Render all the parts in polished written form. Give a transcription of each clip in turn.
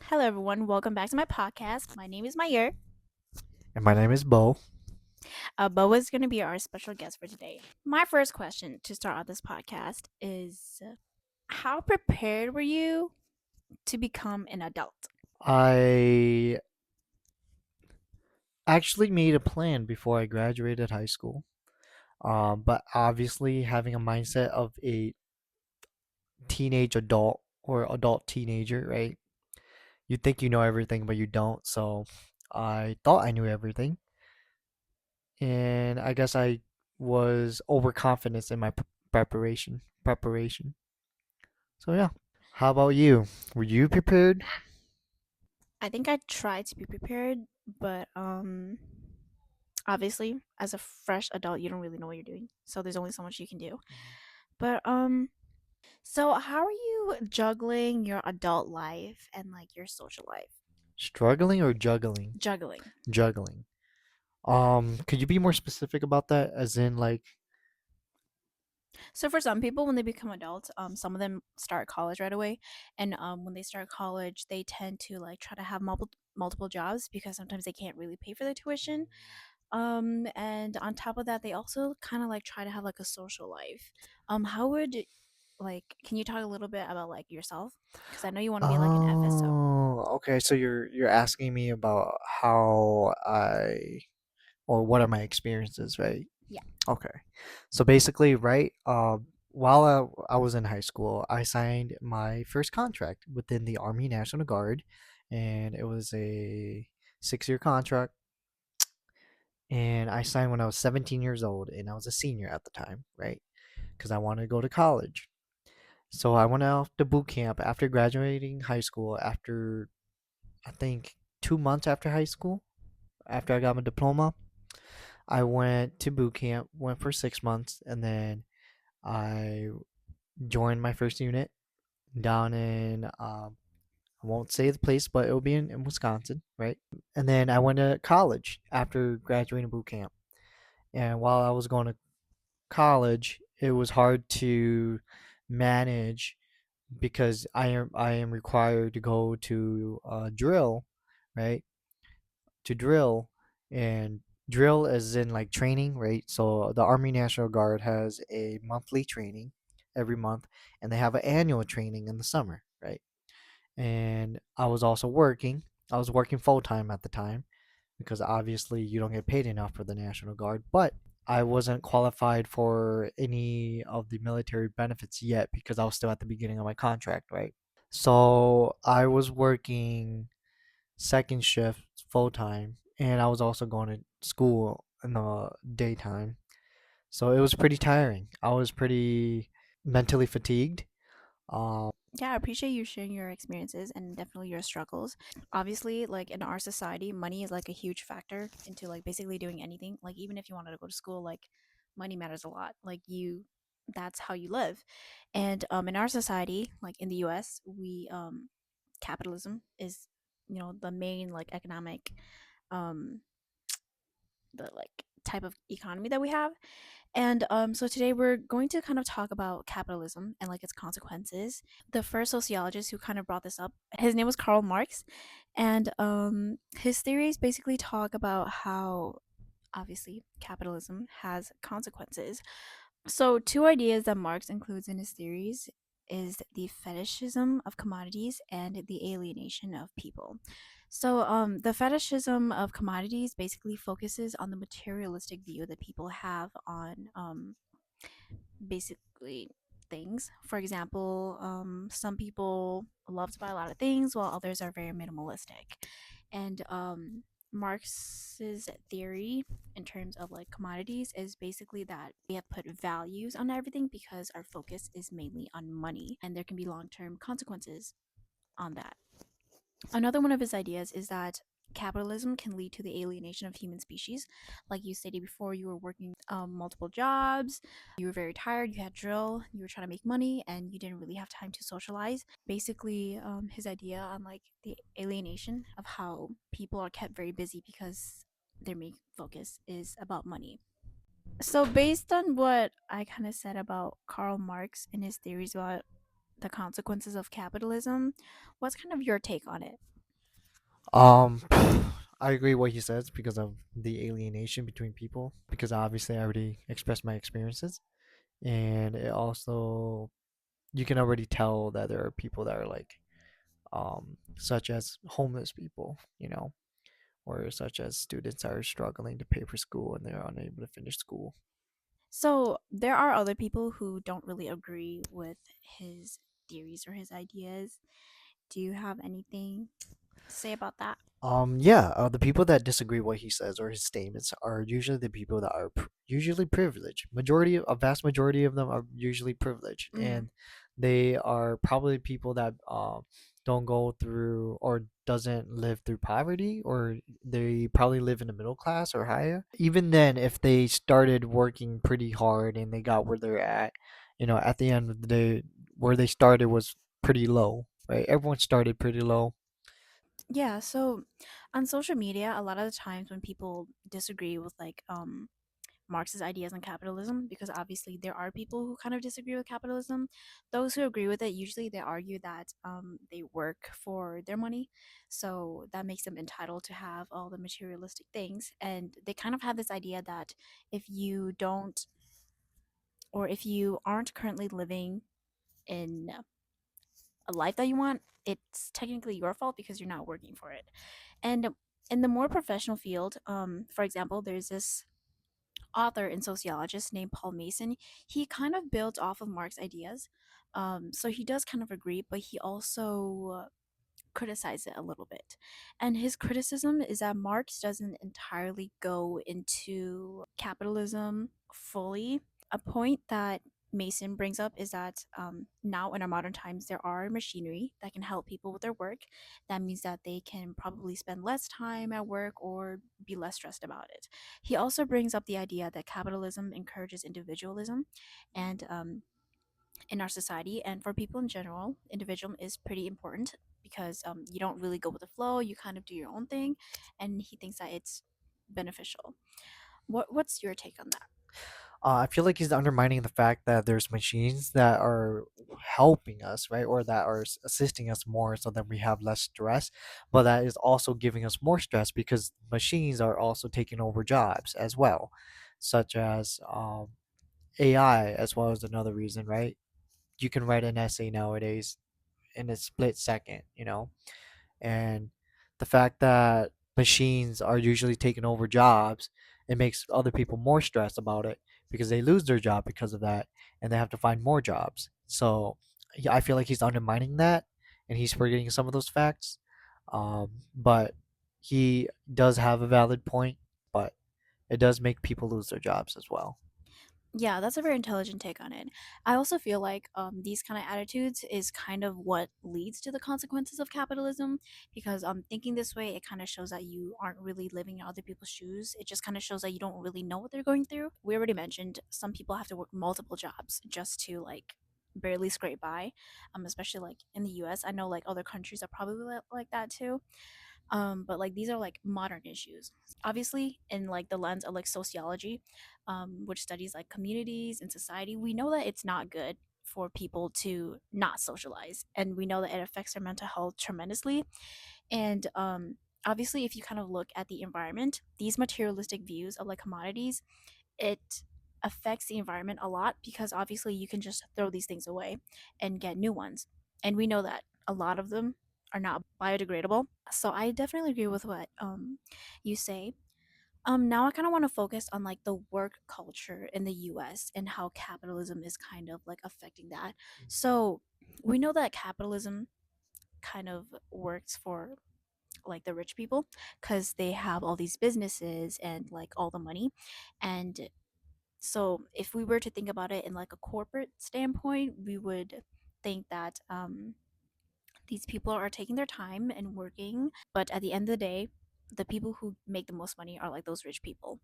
Hello, everyone. Welcome back to my podcast. My name is Mayer. And my name is Bo. Bo is going to be our special guest for today. My first question to start out this podcast is how prepared were you to become an adult? I actually made a plan before I graduated high school. But obviously, having a mindset of a teenage adult or adult teenager, right? You think you know everything, but you don't. So I thought I knew everything. And I guess I was overconfident in my preparation. So yeah. How about you? Were you prepared? I think I tried to be prepared, but obviously, as a fresh adult, you don't really know what you're doing. So there's only so much you can do. But how are you juggling your adult life and like your social life? Struggling or juggling? Juggling. Juggling. Could you be more specific about that? As in, like, So for some people, when they become adults, some of them start college right away, and when they start college, they tend to like try to have multiple jobs because sometimes they can't really pay for their tuition. And on top of that, they also kind of like try to have like a social life. How would like can you talk a little bit about like yourself? Because I know you want to be like an FSO. okay. So you're asking me about how I or what are my experiences, right? Yeah. Okay. So basically, right, while I was in high school, I signed my first contract within the Army National Guard, and it was a 6-year contract. And I signed when I was 17 years old, and I was a senior at the time, right? Because I wanted to go to college. So I went off to boot camp after graduating high school. After I think 2 months after high school, after I got my diploma, I went to boot camp. Went for 6 months, and then I joined my first unit down in I won't say the place, but it'll be in Wisconsin, right? And then I went to college after graduating boot camp. And while I was going to college, it was hard to manage because I am required to go to drill, right? To drill, and drill is in like training, right? So the Army National Guard has a monthly training every month, and they have an annual training in the summer, right? And I was also working. I was working full time at the time because obviously you don't get paid enough for the National Guard, but I wasn't qualified for any of the military benefits yet because I was still at the beginning of my contract, right? So I was working second shift full time, and I was also going to school in the daytime. So it was pretty tiring. I was pretty mentally fatigued. Yeah, I appreciate you sharing your experiences and definitely your struggles. Obviously, like in our society, money is like a huge factor into like basically doing anything. Like even if you wanted to go to school, like money matters a lot. Like you that's how you live. And in our society, like in the US, we capitalism is the main like economic um the like type of economy that we have. And so today we're going to kind of talk about capitalism and like its consequences. The first sociologist who kind of brought this up, his name was Karl Marx, and his theories basically talk about how obviously capitalism has consequences. So, two ideas that Marx includes in his theories is the fetishism of commodities and the alienation of people. So, the fetishism of commodities basically focuses on the materialistic view that people have on basically things. For example, some people love to buy a lot of things, while others are very minimalistic. And Marx's theory in terms of like commodities is basically that we have put values on everything because our focus is mainly on money, and there can be long term consequences on that. Another one of his ideas is that capitalism can lead to the alienation of human species. Like you stated before, you were working multiple jobs, you were very tired, you had drill, you were trying to make money, and you didn't really have time to socialize. Basically, his idea on like the alienation of how people are kept very busy because their main focus is about money. So, based on what I kind of said about Karl Marx and his theories about the consequences of capitalism, what's kind of your take on it? Um, I agree what he says because of the alienation between people. Because obviously, I already expressed my experiences, and it also you can already tell that there are people that are like, such as homeless people, or such as students that are struggling to pay for school and they're unable to finish school. So there are other people who don't really agree with his theories or his ideas. Do you have anything to say about that? Yeah, the people that disagree what he says or his statements are usually the people that are usually privileged. A vast majority of them are usually privileged, Mm-hmm. and they are probably people that don't go through or doesn't live through poverty, or they probably live in the middle class or higher. Even then, if they started working pretty hard and they got where they're at, at the end of the day, where they started was pretty low, right? Everyone started pretty low. Yeah, so on social media, a lot of the times when people disagree with Marx's ideas on capitalism, because obviously there are people who kind of disagree with capitalism. Those who agree with it, usually they argue that they work for their money, so that makes them entitled to have all the materialistic things. And they kind of have this idea that if you don't, or if you aren't currently living in a life that you want, it's technically your fault because you're not working for it. And in the more professional field, for example, there's this author and sociologist named Paul Mason. He kind of built off of Marx's ideas. So he does kind of agree, but he also criticize it a little bit. And his criticism is that Marx doesn't entirely go into capitalism fully. A point that Mason brings up is that now in our modern times, there are machinery that can help people with their work. That means that they can probably spend less time at work or be less stressed about it. He also brings up the idea that capitalism encourages individualism, and in our society and for people in general, individualism is pretty important because you don't really go with the flow. You kind of do your own thing, and he thinks that it's beneficial. What's your take on that? I feel like he's undermining the fact that there's machines that are helping us, right, or that are assisting us more, so that we have less stress. But that is also giving us more stress because machines are also taking over jobs as well, such as AI, as well as another reason, right? You can write an essay nowadays in a split second, and the fact that machines are usually taking over jobs, it makes other people more stressed about it because they lose their job because of that, and they have to find more jobs. So yeah, I feel like he's undermining that, and he's forgetting some of those facts. But he does have a valid point, but it does make people lose their jobs as well. Yeah, that's a very intelligent take on it. I also feel like these kind of attitudes is kind of what leads to the consequences of capitalism because thinking this way, it kind of shows that you aren't really living in other people's shoes. It just kind of shows that you don't really know what they're going through. We already mentioned some people have to work multiple jobs just to like barely scrape by, especially like in the US. I know like other countries are probably like that too. But like these are like modern issues, obviously in like the lens of like sociology, which studies like communities and society. We know that it's not good for people to not socialize, and we know that it affects their mental health tremendously. And obviously if you kind of look at the environment, these materialistic views of like commodities, it affects the environment a lot because obviously you can just throw these things away and get new ones. And we know that a lot of them are not biodegradable. So I definitely agree with what you say. Now I kind of want to focus on like the work culture in the US and how capitalism is kind of like affecting that. So we know that capitalism kind of works for like the rich people because they have all these businesses and like all the money. And so if we were to think about it in like a corporate standpoint, we would think that these people are taking their time and working, but at the end of the day, the people who make the most money are like those rich people.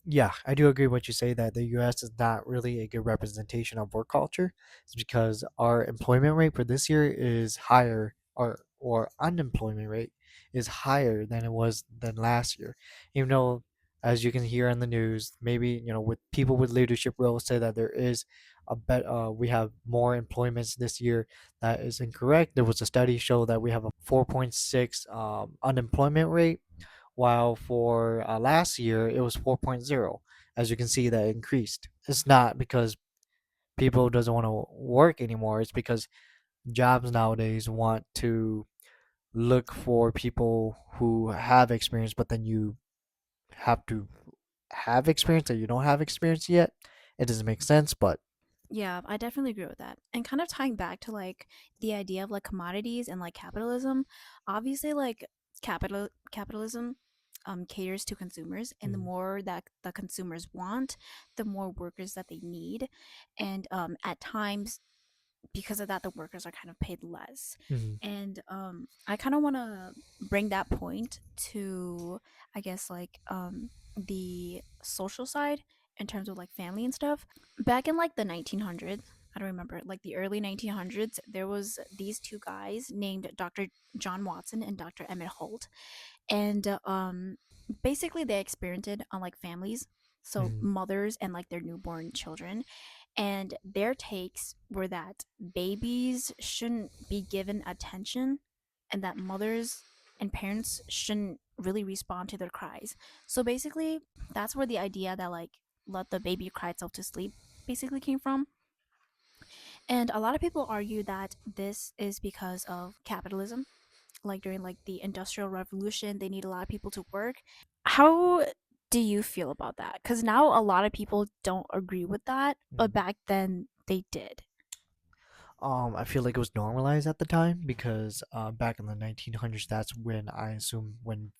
Yeah, I do agree with what you say that the U.S. is not really a good representation of work culture. It's because our employment rate for this year is higher, or unemployment rate is higher than it was than last year. Even though as you can hear in the news, maybe with people with leadership roles say that there is we have more employments this year. That is incorrect. There was a study show that we have a 4.6 unemployment rate, while for last year it was 4.0. As you can see, that increased. It's not because people doesn't want to work anymore. It's because jobs nowadays want to look for people who have experience, but then you have to have experience or you don't have experience yet. It doesn't make sense, but Yeah, I definitely agree with that. And kind of tying back to like the idea of like commodities and like capitalism, obviously like capitalism caters to consumers, and the mm, more that the consumers want, the more workers that they need. And at times because of that the workers are kind of paid less. mm, And I kind of want to bring that point to, I guess, like the social side in terms of like family and stuff. Back in like the 1900s, I don't remember, like the early 1900s, there was these two guys named Dr. John Watson and Dr. Emmett Holt. And basically they experimented on like families, so mm, mothers and like their newborn children. And their takes were that babies shouldn't be given attention, and that mothers and parents shouldn't really respond to their cries. So basically, that's where the idea that like let the baby cry itself to sleep basically came from. And a lot of people argue that this is because of capitalism. Like during like the industrial revolution, they need a lot of people to work. How do you feel about that? Because now a lot of people don't agree with that, but mm. back then they did. I feel like it was normalized at the time because back in the 1900s, that's when I assume when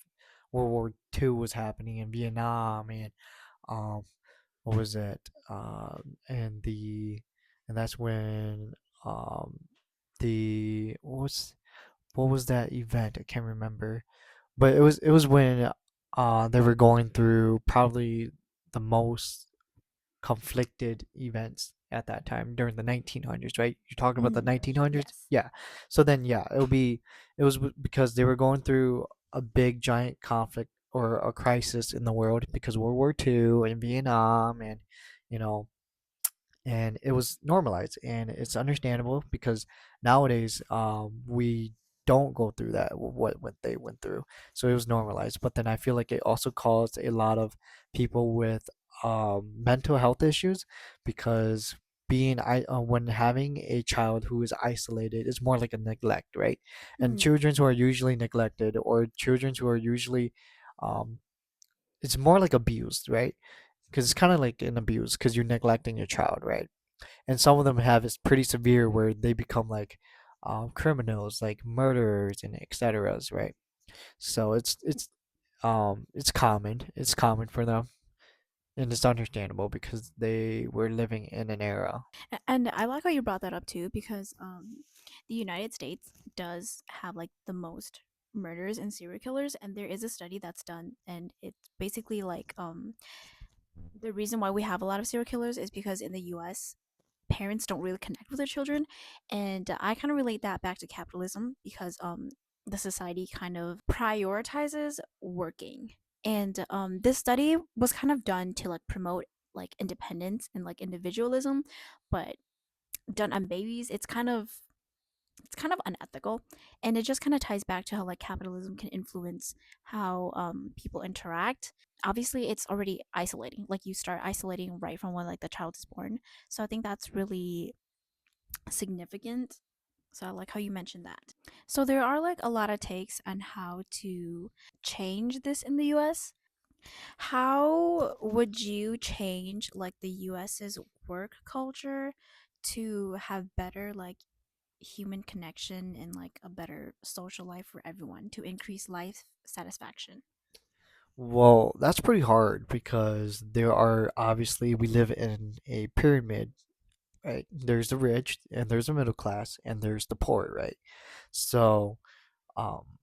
World War II was happening in Vietnam and um, what was it? And that's when um, the what was that event? I can't remember, but it was when they were going through probably the most conflicted events at that time during the 1900s, right? You're talking about the Mhm. 1900s? Yes. Yeah. So then, yeah, it was because they were going through a big giant conflict or a crisis in the world because World War II and Vietnam and, you know, and it was normalized and it's understandable because nowadays we don't go through that what they went through, so it was normalized. But then I feel like it also caused a lot of people with mental health issues because when having a child who is isolated is more like a neglect, right? And Mhm. children who are usually neglected or children who are usually um, it's more like abused, right? Because it's kind of like an abuse because you're neglecting your child, right? And some of them have it's pretty severe where they become like criminals, like murderers and etc. Right? So it's common. It's common for them, and it's understandable because they were living in an era. And I like how you brought that up too, because the United States does have like the most murders and serial killers, and there is a study that's done, and it's basically like the reason why we have a lot of serial killers is because in the U.S. parents don't really connect with their children. And I kind of relate that back to capitalism because the society kind of prioritizes working. And this study was kind of done to like promote like independence and like individualism, but done on babies, it's kind of unethical. And it just kind of ties back to how like capitalism can influence how people interact. Obviously it's already isolating, like you start isolating right from when like the child is born. So I think that's really significant. So I like how you mentioned that. So there are like a lot of takes on how to change this in the US. How would you change like the US's work culture to have better like human connection and like a better social life for everyone to increase life satisfaction? Well, that's pretty hard because there are obviously we live in a pyramid, right? There's the rich and there's the middle class and there's the poor, right? So, um,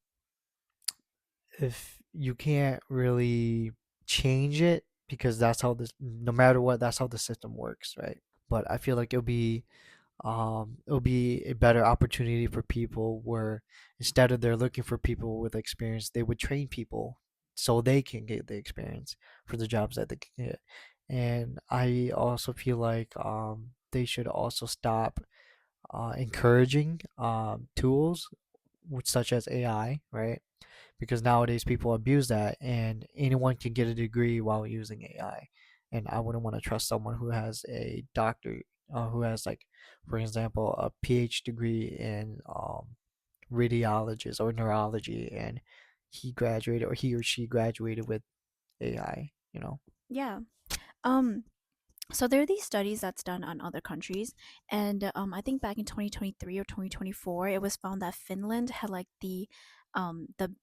if you can't really change it because that's how this no matter what that's how the system works, right? But I feel like it'll be a better opportunity for people where instead of they're looking for people with experience they would train people so they can get the experience for the jobs that they can get. And I also feel like they should also stop encouraging tools such as AI, right? Because nowadays people abuse that, and anyone can get a degree while using AI. And I wouldn't want to trust someone who has a doctor, who has, like, for example, a PhD degree in radiologist or neurology, and he or she graduated with AI, you know. Yeah. Um, so there are these studies that's done on other countries, and I think back in 2023 or 2024, it was found that Finland had like the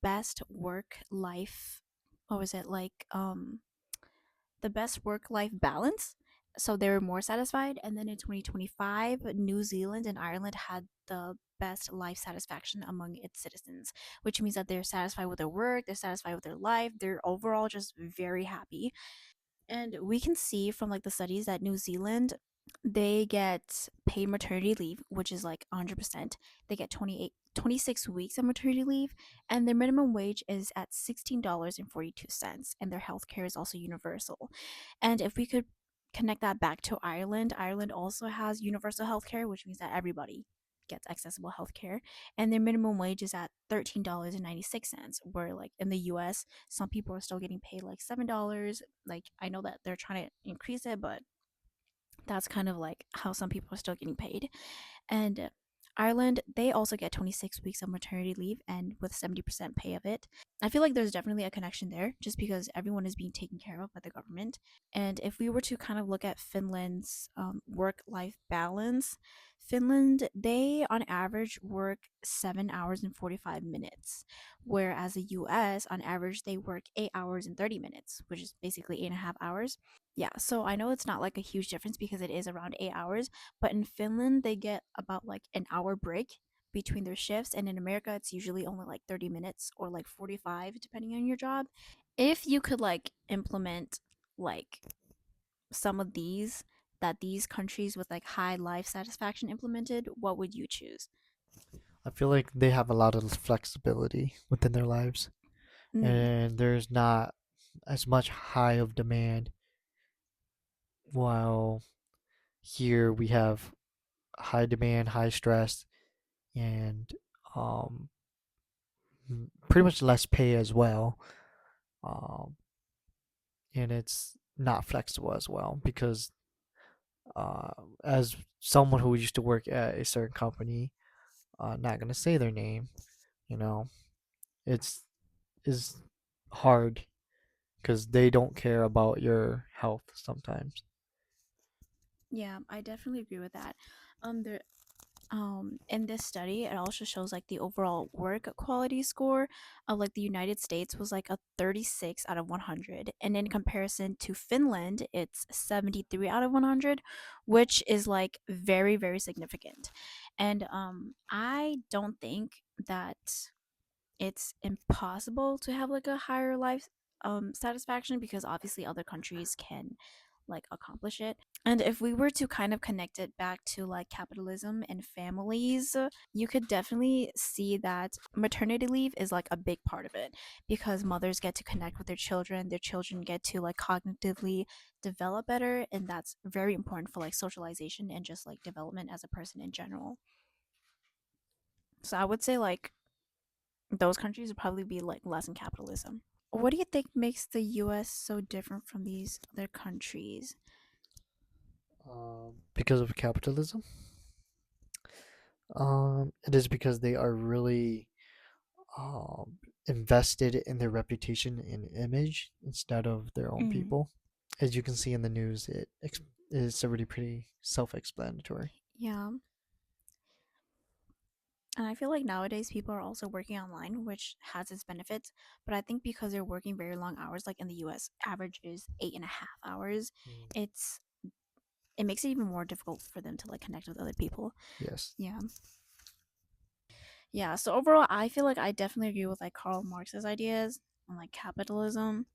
best work life. What was it like? The best work life balance. So they were more satisfied. And then in 2025, New Zealand and Ireland had the best life satisfaction among its citizens, which means that they're satisfied with their work, they're satisfied with their life, they're overall just very happy. And we can see from like the studies that New Zealand, they get paid maternity leave, which is like 100%. They get 26 weeks of maternity leave, and their minimum wage is at $16.42, and their healthcare is also universal. And if we could connect that back to Ireland, Ireland also has universal healthcare, which means that everybody gets accessible healthcare, and their minimum wage is at $13.96. Where like in the US, some people are still getting paid like $7. Like I know that they're trying to increase it, but that's kind of like how some people are still getting paid. And Ireland, they also get 26 weeks of maternity leave and with 70% pay of it. I feel like there's definitely a connection there just because everyone is being taken care of by the government. And if we were to kind of look at Finland's work life balance, Finland, they on average work 7 hours and 45 minutes, whereas the US, on average, they work 8 hours and 30 minutes, which is basically 8.5 hours. Yeah, so I know it's not like a huge difference because it is around 8 hours, but in Finland, they get about like an hour break between their shifts. And in America, it's usually only like 30 minutes or like 45, depending on your job. If you could like implement like some of these that these countries with like high life satisfaction implemented, what would you choose? I feel like they have a lot of flexibility within their lives, Mm, and there's not as much high of demand. While here we have high demand, high stress, and um, pretty much less pay as well. Um, and it's not flexible as well because, uh, as someone who used to work at a certain company, not gonna say their name, you know, it's is hard because they don't care about your health sometimes. yeah, I definitely agree with that. There in this study it also shows like the overall work quality score of like the United States was like a 36 out of 100, and in comparison to Finland it's 73 out of 100, which is like very very significant. And I don't think that it's impossible to have like a higher life satisfaction because obviously other countries can like accomplish it. And if we were to kind of connect it back to like capitalism and families, you could definitely see that maternity leave is like a big part of it because mothers get to connect with their children get to like cognitively develop better, and that's very important for like socialization and just like development as a person in general. So I would say like those countries would probably be like less in capitalism. What do you think makes the US so different from these other countries? Because of capitalism, it is because they are really invested in their reputation and image instead of their own Mm, people. As you can see in the news, is already pretty self-explanatory. yeah. And I feel like nowadays people are also working online, which has its benefits. But I think because they're working very long hours, like in the US, average is 8.5 hours, Mm. it's it makes it even more difficult for them to like connect with other people. Yes. Yeah. Yeah. So overall I feel like I definitely agree with like Karl Marx's ideas on like capitalism.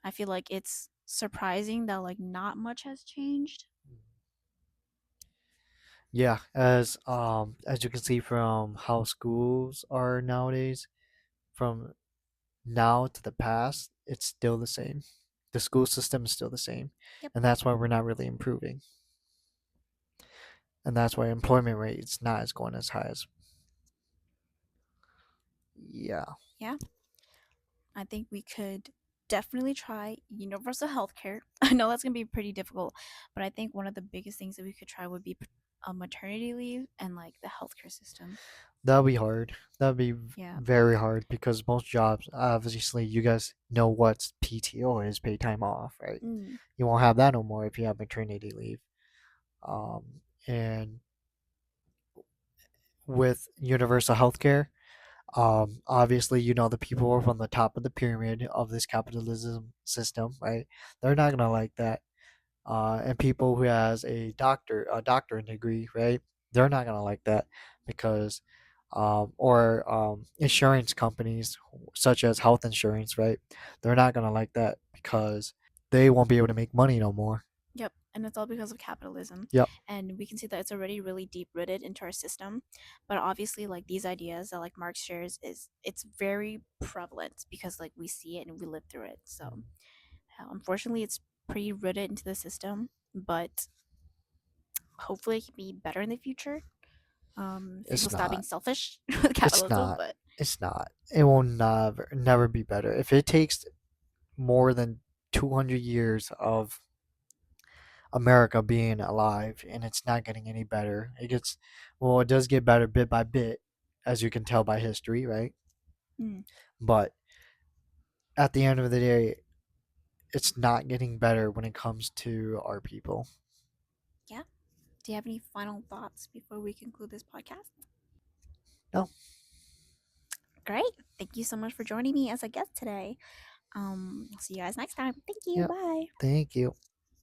I feel like it's surprising that like not much has changed. Yeah, as you can see from how schools are nowadays, from now to the past, it's still the same. The school system is still the same, Yep. and that's why we're not really improving, and that's why employment rate is not as going as high as. Yeah, Yeah. I think we could definitely try universal healthcare. I know that's going to be pretty difficult, but I think one of the biggest things that we could try would be a maternity leave and like the healthcare system. that'll be hard. That'll be Yeah. very hard because most jobs, obviously, you guys know what PTO is, paid time off, right? Mm. You won't have that no more if you have maternity leave. And with universal healthcare, obviously, the people who are from the top of the pyramid of this capitalism system, right? They're not gonna like that. And people who has a doctorate degree, right? They're not gonna like that because, or insurance companies such as health insurance, right? They're not gonna like that because they won't be able to make money no more. Yep, and it's all because of capitalism. Yep. And we can see that it's already really deep rooted into our system. But obviously, like these ideas that like Marx shares is it's very prevalent because like we see it and we live through it. So unfortunately, it's pretty rooted into the system. But hopefully, it can be better in the future. If people It's stop being not. selfish with It's capitalism, not. but It's not. It will never be better. If it takes more than 200 years of America being alive and it's not getting any better, it does get better bit by bit, as you can tell by history, right? mm, But at the end of the day, it's not getting better when it comes to our people. yeah. Do you have any final thoughts before we conclude this podcast? No. Great. Thank you so much for joining me as a guest today. I'll see you guys next time. Thank you. Yep. Bye. Thank you.